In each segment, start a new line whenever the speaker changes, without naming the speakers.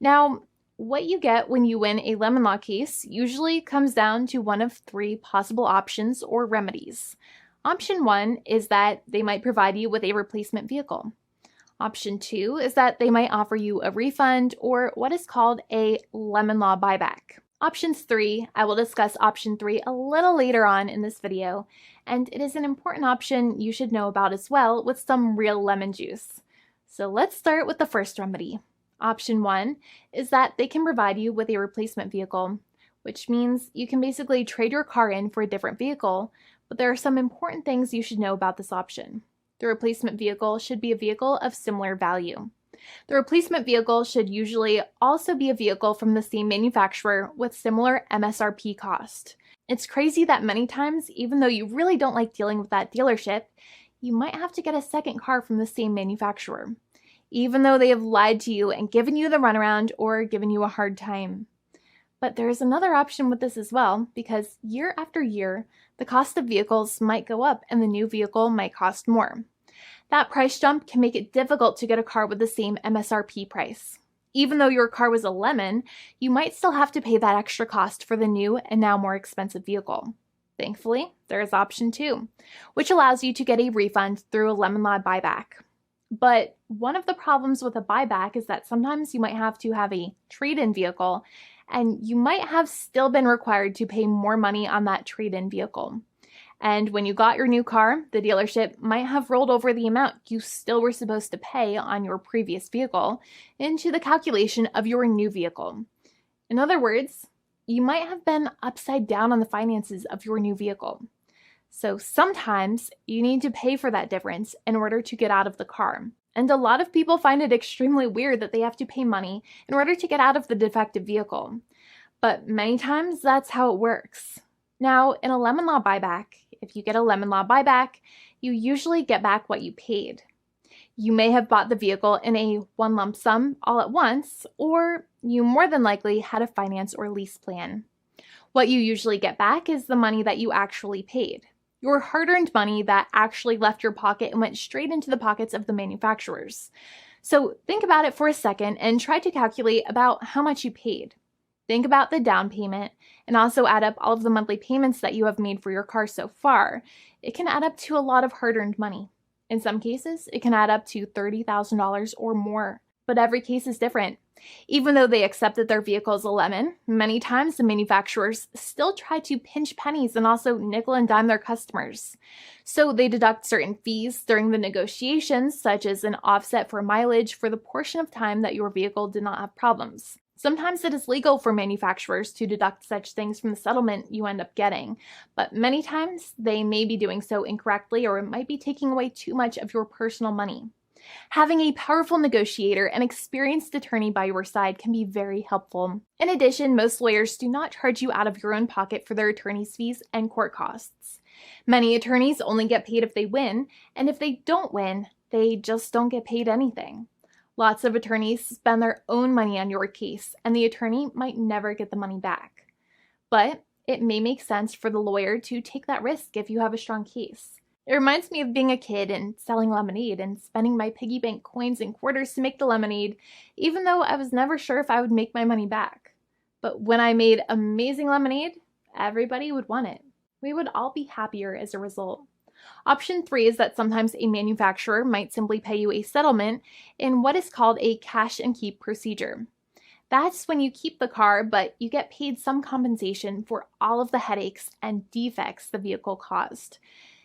Now, what you get when you win a lemon law case usually comes down to one of three possible options or remedies. Option one is that they might provide you with a replacement vehicle. Option two is that they might offer you a refund or what is called a lemon law buyback. Options three, I will discuss option three a little later on in this video, and it is an important option you should know about as well with some real lemon juice. So let's start with the first remedy. Option one is that they can provide you with a replacement vehicle, which means you can basically trade your car in for a different vehicle, but there are some important things you should know about this option. The replacement vehicle should be a vehicle of similar value. The replacement vehicle should usually also be a vehicle from the same manufacturer with similar MSRP cost. It's crazy that many times, even though you really don't like dealing with that dealership, you might have to get a second car from the same manufacturer, even though they have lied to you and given you the runaround or given you a hard time. But there is another option with this as well, because year after year, the cost of vehicles might go up and the new vehicle might cost more. That price jump can make it difficult to get a car with the same MSRP price. Even though your car was a lemon, you might still have to pay that extra cost for the new and now more expensive vehicle. Thankfully, there is option two, which allows you to get a refund through a lemon law buyback. But one of the problems with a buyback is that sometimes you might have to have a trade-in vehicle, and you might have still been required to pay more money on that trade-in vehicle. And when you got your new car, the dealership might have rolled over the amount you still were supposed to pay on your previous vehicle into the calculation of your new vehicle. In other words, you might have been upside down on the finances of your new vehicle. So sometimes you need to pay for that difference in order to get out of the car. And a lot of people find it extremely weird that they have to pay money in order to get out of the defective vehicle. But many times that's how it works. Now, in a lemon law buyback, if you get a lemon law buyback, you usually get back what you paid. You may have bought the vehicle in a one lump sum all at once, or you more than likely had a finance or lease plan. What you usually get back is the money that you actually paid. Your hard-earned money that actually left your pocket and went straight into the pockets of the manufacturers. So think about it for a second and try to calculate about how much you paid. Think about the down payment and also add up all of the monthly payments that you have made for your car so far. It can add up to a lot of hard-earned money. In some cases, it can add up to $30,000 or more, but every case is different. Even though they accept that their vehicle is a lemon, many times the manufacturers still try to pinch pennies and also nickel and dime their customers. So they deduct certain fees during the negotiations, such as an offset for mileage for the portion of time that your vehicle did not have problems. Sometimes it is legal for manufacturers to deduct such things from the settlement you end up getting, but many times they may be doing so incorrectly or it might be taking away too much of your personal money. Having a powerful negotiator and experienced attorney by your side can be very helpful. In addition, most lawyers do not charge you out of your own pocket for their attorney's fees and court costs. Many attorneys only get paid if they win, and if they don't win, they just don't get paid anything. Lots of attorneys spend their own money on your case, and the attorney might never get the money back. But it may make sense for the lawyer to take that risk if you have a strong case. It reminds me of being a kid and selling lemonade and spending my piggy bank coins and quarters to make the lemonade, even though I was never sure if I would make my money back. But when I made amazing lemonade, everybody would want it. We would all be happier as a result. Option three is that sometimes a manufacturer might simply pay you a settlement in what is called a cash and keep procedure. That's when you keep the car, but you get paid some compensation for all of the headaches and defects the vehicle caused.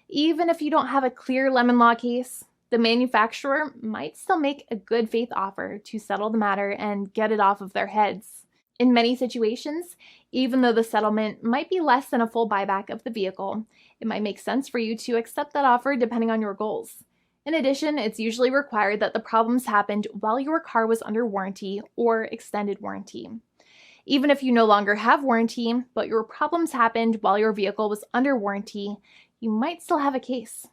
Even if you don't have a clear lemon law case, the manufacturer might still make a good faith offer to settle the matter and get it off of their heads. In many situations, even though the settlement might be less than a full buyback of the vehicle, it might make sense for you to accept that offer depending on your goals. In addition, it's usually required that the problems happened while your car was under warranty or extended warranty. Even if you no longer have warranty, but your problems happened while your vehicle was under warranty, you might still have a case.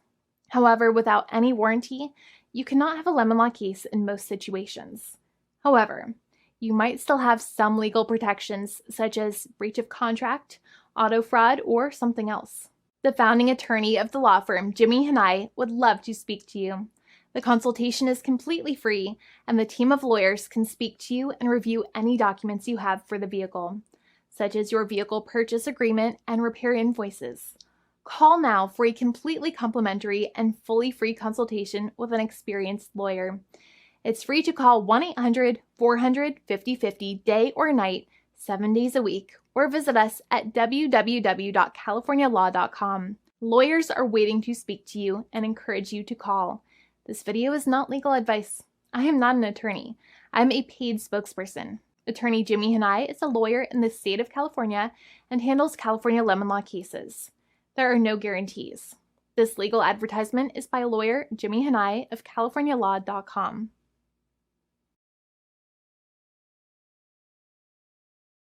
However, without any warranty, you cannot have a lemon law case in most situations. However, you might still have some legal protections such as breach of contract, auto fraud, or something else. The founding attorney of the law firm, Jimmy Hanai, would love to speak to you. The consultation is completely free, and the team of lawyers can speak to you and review any documents you have for the vehicle, such as your vehicle purchase agreement and repair invoices. Call now for a completely complimentary and fully free consultation with an experienced lawyer. It's free to call 1-800-400-5050 day or night, 7 days a week, or visit us at www.californialaw.com. Lawyers are waiting to speak to you and encourage you to call. This video is not legal advice. I am not an attorney. I'm a paid spokesperson. Attorney Jimmy Hanai is a lawyer in the state of California and handles California lemon law cases. There are no guarantees. This legal advertisement is by lawyer Jimmy Hanai of CaliforniaLaw.com.